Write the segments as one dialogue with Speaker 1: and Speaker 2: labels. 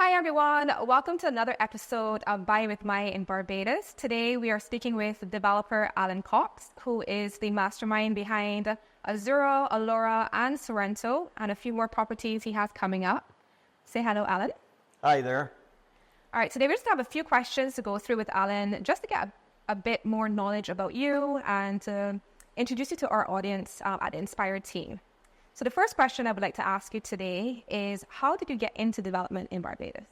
Speaker 1: Hi everyone, welcome to another episode of Buy with Mai in Barbados. Today we are speaking with developer Alan Cox, who is the mastermind behind Azura, Allura and Sorrento, and a few more properties he has coming up. Say hello, Alan.
Speaker 2: Hi there.
Speaker 1: All right, today we just have a few questions to go through with Alan, just to get a bit more knowledge about you and to introduce you to our audience at the Inspired team. So the first question I would like to ask you today is, how did you get into development in Barbados?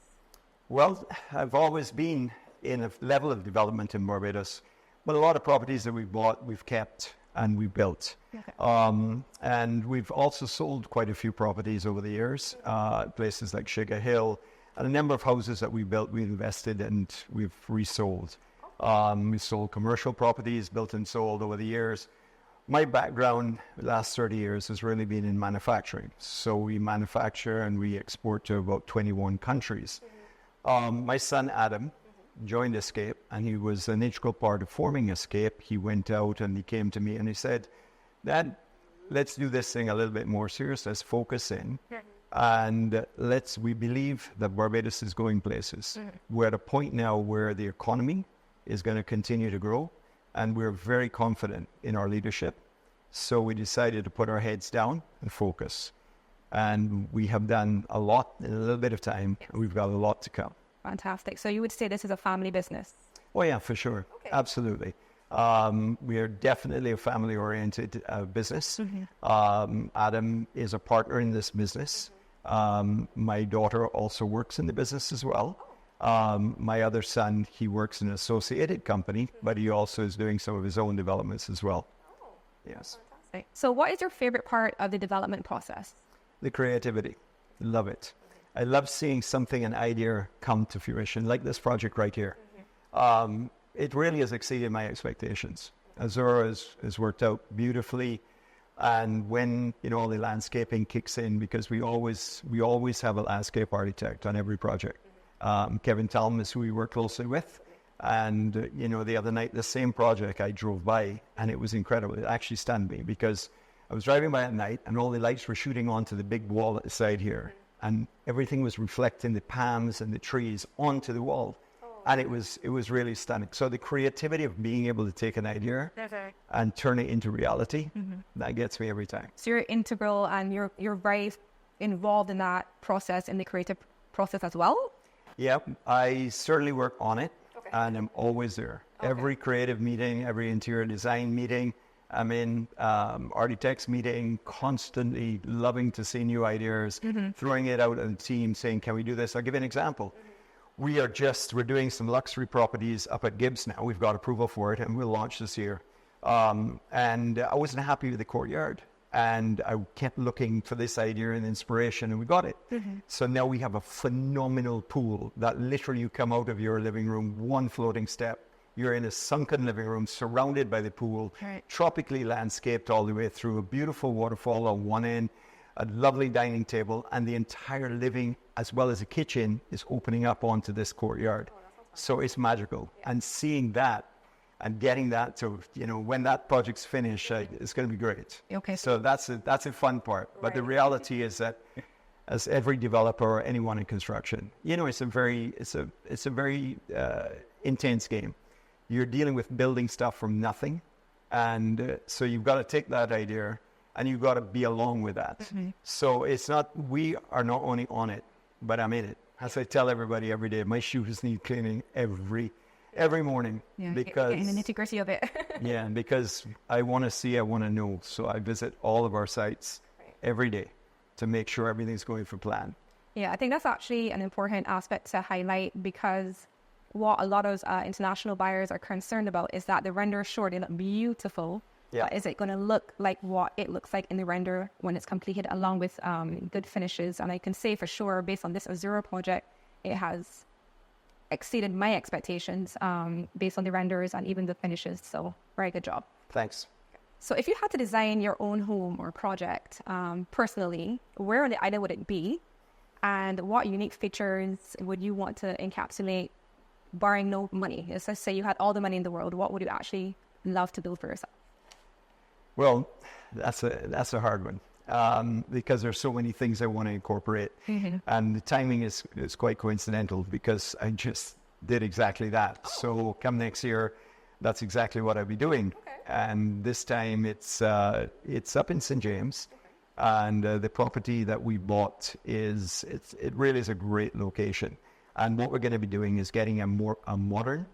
Speaker 2: Well, I've always been in a level of development in Barbados, but a lot of properties that we've bought, we've kept and we've built. Okay. And we've also sold quite a few properties over the years, places like Sugar Hill, and a number of houses that we built, we invested and we've resold. We sold commercial properties, built and sold over the years. My background the last 30 years has really been in manufacturing. So we manufacture and we export to about 21 countries. My son Adam joined Escape, and he was an integral part of forming Escape. He went out and he came to me and he said, Dad, let's do this thing a little bit more serious. Let's focus in. And we believe that Barbados is going places. We're at a point now where the economy is going to continue to grow. And we're very confident in our leadership. So we decided to put our heads down and focus. And we have done a lot in a little bit of time. Yes. And we've got a lot to come.
Speaker 1: Fantastic. So you would say this is a family business?
Speaker 2: Oh, yeah, for sure. Okay. Absolutely. We are definitely a family-oriented business. Adam is a partner in this business. My daughter also works in the business as well. My other son, he works in an associated company, but he also is doing some of his own developments as well. Oh, yes.
Speaker 1: Fantastic. So what is your favorite part of the development process?
Speaker 2: The creativity. Love it. I love seeing something, an idea come to fruition, like this project right here. It really has exceeded my expectations. Azura has worked out beautifully. And when, all the landscaping kicks in, because we always have a landscape architect on every project. Kevin Talm is who we work closely with. And, the other night, the same project I drove by, and it was incredible. It actually stunned me because I was driving by at night and all the lights were shooting onto the big wall at the side here. And everything was reflecting the palms and the trees onto the wall. And it was really stunning. So the creativity of being able to take an idea and turn it into reality, that gets me every time.
Speaker 1: So you're integral and you're very involved in that process, in the creative process as well?
Speaker 2: Yeah, I certainly work on it, and I'm always there. Okay. Every creative meeting, every interior design meeting, I'm in architects meeting, constantly loving to see new ideas, throwing it out at the team, saying, can we do this? I'll give you an example. We're doing some luxury properties up at Gibbs now. We've got approval for it, and we'll launch this year. And I wasn't happy with the courtyard. And I kept looking for this idea and inspiration, and we got it. So now we have a phenomenal pool that literally you come out of your living room, one floating step. You're in a sunken living room surrounded by the pool, tropically landscaped all the way through, a beautiful waterfall on one end, a lovely dining table, and the entire living as well as the kitchen is opening up onto this courtyard. So it's magical. And seeing that, and getting that to, when that project's finished, it's going to be great. Okay. So that's a fun part. But the reality is that, as every developer or anyone in construction, it's a very intense game. You're dealing with building stuff from nothing, and so you've got to take that idea and you've got to be along with that. So we are not only on it, but I'm in it. As I tell everybody every day, my shoes need cleaning every morning, because
Speaker 1: in the nitty-gritty of it.
Speaker 2: Because I want to see, I want to know. So I visit all of our sites every day to make sure everything's going for plan.
Speaker 1: Yeah, I think that's actually an important aspect to highlight, because what a lot of international buyers are concerned about is that the render, sure, they look beautiful, but is it going to look like what it looks like in the render when it's completed, along with good finishes? And I can say for sure, based on this Azura project, it has exceeded my expectations based on the renders and even the finishes. So very good job.
Speaker 2: Thanks.
Speaker 1: So if you had to design your own home or project personally, where on the island would it be? And what unique features would you want to encapsulate, barring no money? Let's say you had all the money in the world, what would you actually love to build for yourself?
Speaker 2: Well, that's a hard one. because there's so many things I want to incorporate. And the timing is quite coincidental because I just did exactly that. So come next year, that's exactly what I'll be doing. And this time it's up in St. James. And the property that we bought it really is a great location. And what we're going to be doing is getting a modern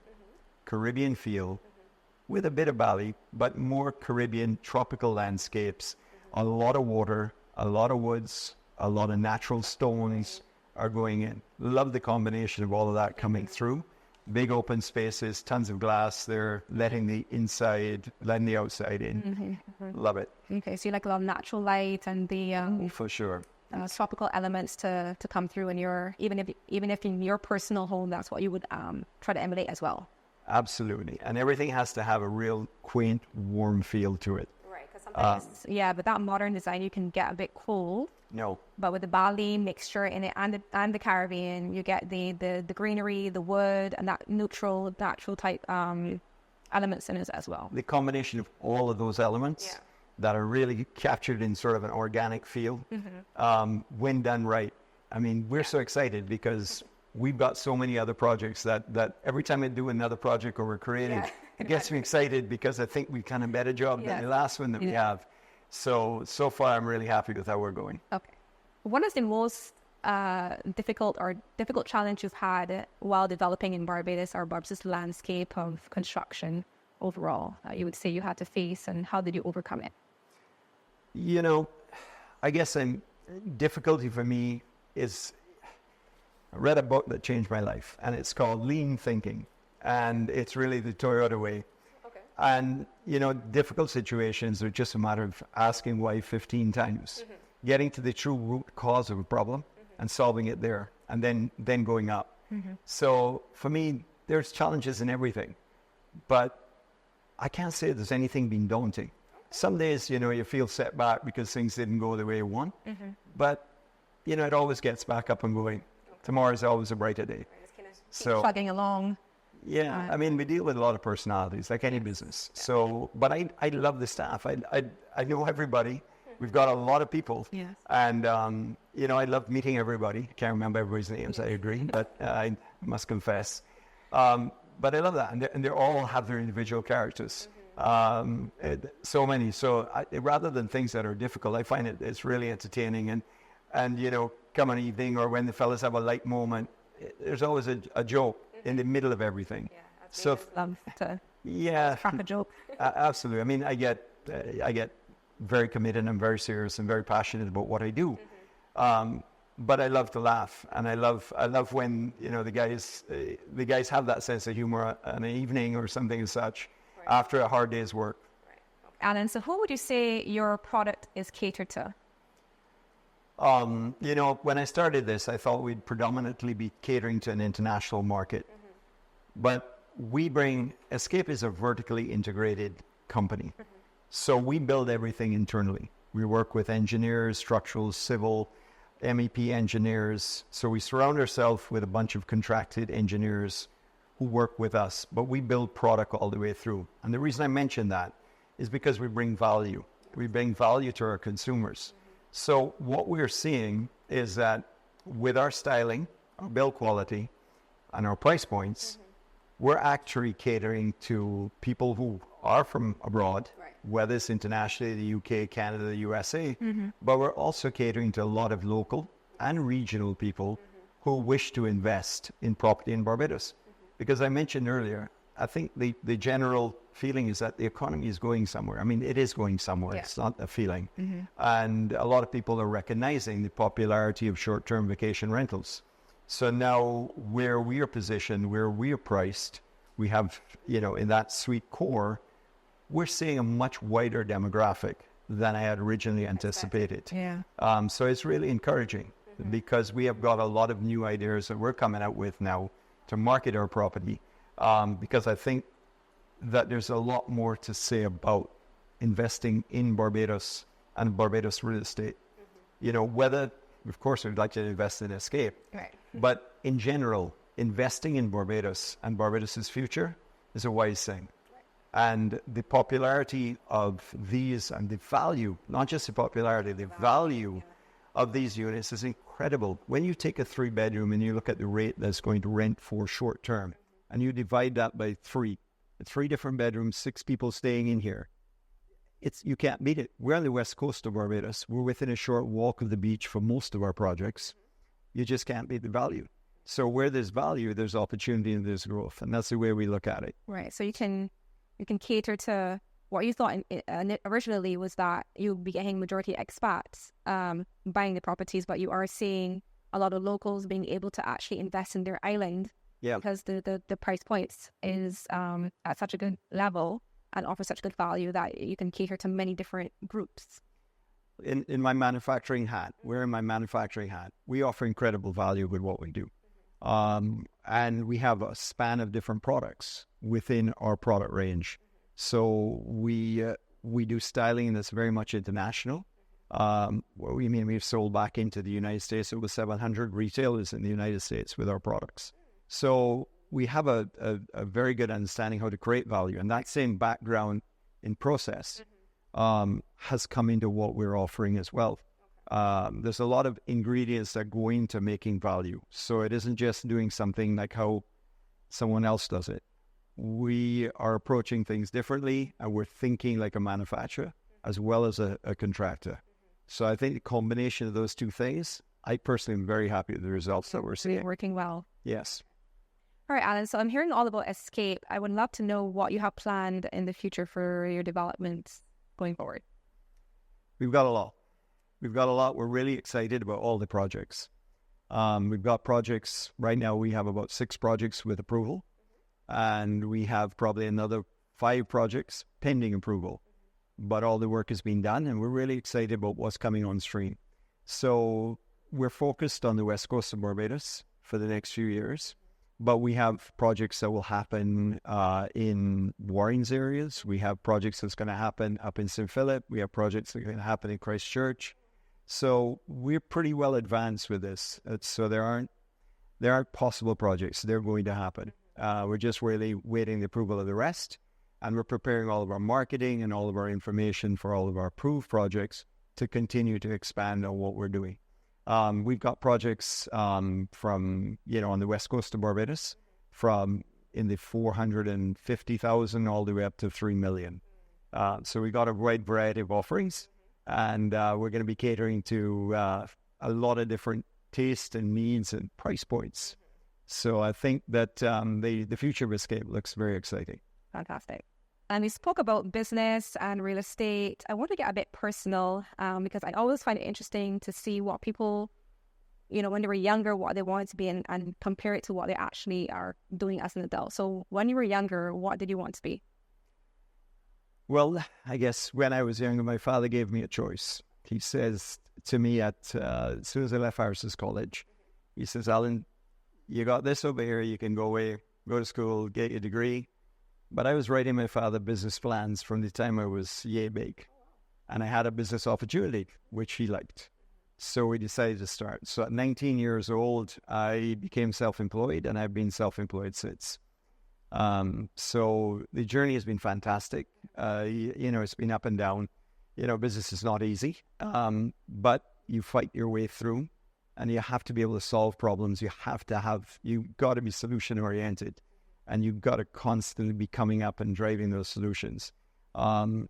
Speaker 2: Caribbean feel with a bit of Bali, but more Caribbean tropical landscapes, a lot of water, a lot of woods, a lot of natural stones are going in. Love the combination of all of that coming through. Big open spaces, tons of glass. They're letting the outside in. Love it.
Speaker 1: Okay, so you like a lot of natural light and the
Speaker 2: for sure
Speaker 1: tropical elements to come through in your even if in your personal home, that's what you would try to emulate as well.
Speaker 2: Absolutely, and everything has to have a real quaint, warm feel to it.
Speaker 1: Right, because sometimes but that modern design you can get a bit cold.
Speaker 2: No.
Speaker 1: But with the Bali mixture in it and the Caribbean, you get the greenery, the wood, and that natural type elements in it as well.
Speaker 2: The combination of all of those elements that are really captured in sort of an organic feel, when done right. I mean, we're so excited because we've got so many other projects that every time I do another project or we're creative, it gets me excited because I think we've done a better job than the last one that we have. So far, I'm really happy with how we're going.
Speaker 1: Okay. What is the most difficult challenge you've had while developing in Barbados or Barbados' landscape of construction overall you would say you had to face, and how did you overcome it?
Speaker 2: You know, I guess difficulty for me is I read a book that changed my life, and it's called Lean Thinking, and it's really the Toyota way. And, you know, difficult situations are just a matter of asking why 15 times, getting to the true root cause of a problem and solving it there, and then going up. So for me, there's challenges in everything, but I can't say there's anything been daunting. Some days, you know, you feel set back because things didn't go the way you want, but, you know, it always gets back up and going. Tomorrow is always a brighter day.
Speaker 1: So plugging along.
Speaker 2: Yeah, I mean, we deal with a lot of personalities, like any business. So, but I love the staff. I know everybody. We've got a lot of people.
Speaker 1: Yes.
Speaker 2: And, you know, I love meeting everybody. Can't remember everybody's names, I agree, but I must confess. But I love that. And they all have their individual characters. So many. So rather than things that are difficult, I find it's really entertaining. And you know, come an evening or when the fellas have a light moment, there's always a joke in the middle of everything. So
Speaker 1: love to
Speaker 2: crack
Speaker 1: a joke.
Speaker 2: Absolutely. I mean, I get very committed and very serious and very passionate about what I do. But I love to laugh, and I love when, you know, the guys have that sense of humor on an evening or something as such after a hard day's work.
Speaker 1: Alan, so who would you say your product is catered to?
Speaker 2: You know, when I started this, I thought we'd predominantly be catering to an international market. But Escape is a vertically integrated company. So we build everything internally. We work with engineers, structural, civil, MEP engineers. So we surround ourselves with a bunch of contracted engineers who work with us, but we build product all the way through. And the reason I mention that is because we bring value. We bring value to our consumers. So what we're seeing is that with our styling, our build quality, and our price points, we're actually catering to people who are from abroad, whether it's internationally, the UK, Canada, the USA, but we're also catering to a lot of local and regional people who wish to invest in property in Barbados. Because I mentioned earlier, I think the general feeling is that the economy is going somewhere. I mean, it is going somewhere. It's not a feeling. And a lot of people are recognizing the popularity of short-term vacation rentals. So now where we are positioned, where we are priced, we have, you know, in that suite core, we're seeing a much wider demographic than I had originally anticipated. So it's really encouraging because we have got a lot of new ideas that we're coming out with now to market our property. Because I think that there's a lot more to say about investing in Barbados and Barbados real estate. You know, whether, of course, we'd like to invest in Escape, but in general, investing in Barbados and Barbados' future is a wise thing. And the popularity of these and the value, not just the popularity, the value of these units is incredible. When you take a 3-bedroom and you look at the rate that's going to rent for short term, and you divide that by 3 different bedrooms, 6 people staying in here, you can't beat it. We're on the west coast of Barbados. We're within a short walk of the beach for most of our projects. You just can't beat the value. So where there's value, there's opportunity and there's growth. And that's the way we look at it.
Speaker 1: Right. So you can cater to what you thought originally was that you'll be getting majority expats buying the properties, but you are seeing a lot of locals being able to actually invest in their island because the price points is at such a good level and offer such good value that you can cater to many different groups.
Speaker 2: In my manufacturing hat, wearing my manufacturing hat, we offer incredible value with what we do. And we have a span of different products within our product range. So we do styling that's very much international. We've sold back into the United States over 700 retailers in the United States with our products. So we have a very good understanding how to create value. And that same background in process has come into what we're offering as well. There's a lot of ingredients that go into making value. So it isn't just doing something like how someone else does it. We are approaching things differently, and we're thinking like a manufacturer as well as a contractor. So I think the combination of those two things, I personally am very happy with the results that we're seeing.
Speaker 1: Working well.
Speaker 2: Yes.
Speaker 1: All right, Alan. So I'm hearing all about Escape. I would love to know what you have planned in the future for your developments going forward.
Speaker 2: We've got a lot. We're really excited about all the projects. We've got projects right now. We have about 6 projects with approval, and we have probably another 5 projects pending approval. But all the work has been done, and we're really excited about what's coming on stream. So we're focused on the west coast of Barbados for the next few years. But we have projects that will happen in Warren's areas. We have projects that's going to happen up in St. Philip. We have projects that are going to happen in Christchurch. So we're pretty well advanced with this. So there aren't possible projects. They're going to happen. We're just really waiting the approval of the rest. And we're preparing all of our marketing and all of our information for all of our approved projects to continue to expand on what we're doing. We've got projects from, on the west coast of Barbados, from in the 450,000 all the way up to 3 million. So we got a wide variety of offerings, and we're going to be catering to a lot of different tastes and needs and price points. So I think that the future of Escape looks very exciting.
Speaker 1: Fantastic. And we spoke about business and real estate. I want to get a bit personal because I always find it interesting to see what people, when they were younger, what they wanted to be and compare it to what they actually are doing as an adult. So when you were younger, what did you want to be?
Speaker 2: Well, I guess when I was younger, my father gave me a choice. He says to me as soon as I left Irish College, he says, Alan, you got this over here. You can go away, go to school, get your degree. But I was writing my father business plans from the time I was yay big. And I had a business opportunity, which he liked. So we decided to start. So at 19 years old, I became self-employed, and I've been self-employed since. So the journey has been fantastic. It's been up and down. Business is not easy, but you fight your way through, and you have to be able to solve problems. You've got to be solution-oriented. And you've got to constantly be coming up and driving those solutions. And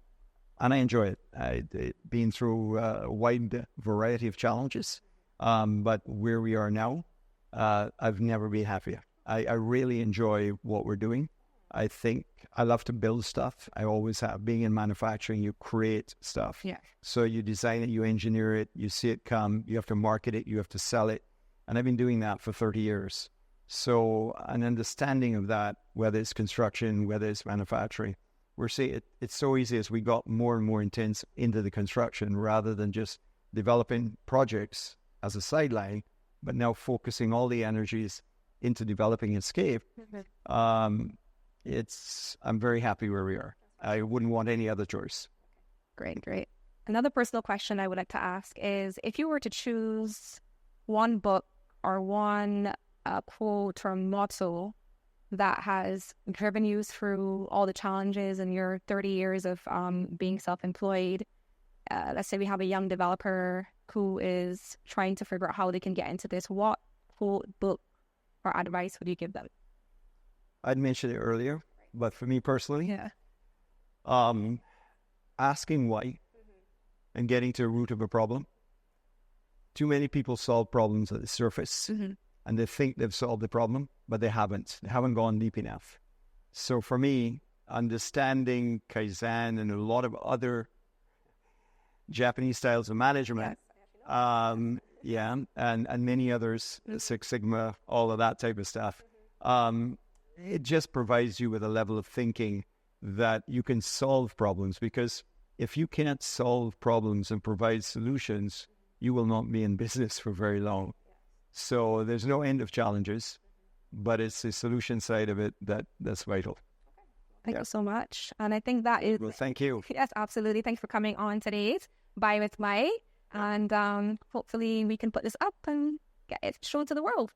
Speaker 2: I enjoy it. I've been through a wide variety of challenges. But where we are now, I've never been happier. I really enjoy what we're doing. I think I love to build stuff. I always have. Being in manufacturing, you create stuff. Yeah. So you design it, you engineer it, you see it come, you have to market it, you have to sell it. And I've been doing that for 30 years. So an understanding of that, whether it's construction, whether it's manufacturing, we're seeing it's so easy as we got more and more intense into the construction rather than just developing projects as a sideline, but now focusing all the energies into developing Escape. I'm very happy where we are. I wouldn't want any other choice.
Speaker 1: Great. Another personal question I would like to ask is, if you were to choose one book or one quote or motto that has driven you through all the challenges in your 30 years of being self-employed? Let's say we have a young developer who is trying to figure out how they can get into this. What quote, book, or advice would you give them?
Speaker 2: I'd mentioned it earlier, but for me personally, asking why and getting to the root of a problem. Too many people solve problems at the surface and they think they've solved the problem, but they haven't. They haven't gone deep enough. So for me, understanding Kaizen and a lot of other Japanese styles of management, and many others, Six Sigma, all of that type of stuff, it just provides you with a level of thinking that you can solve problems, because if you can't solve problems and provide solutions, you will not be in business for very long. So there's no end of challenges, but it's the solution side of it that's vital.
Speaker 1: Thank you so much. And I think that is...
Speaker 2: Well, thank you.
Speaker 1: Yes, absolutely. Thanks for coming on today's Bye with Mai. And hopefully we can put this up and get it shown to the world.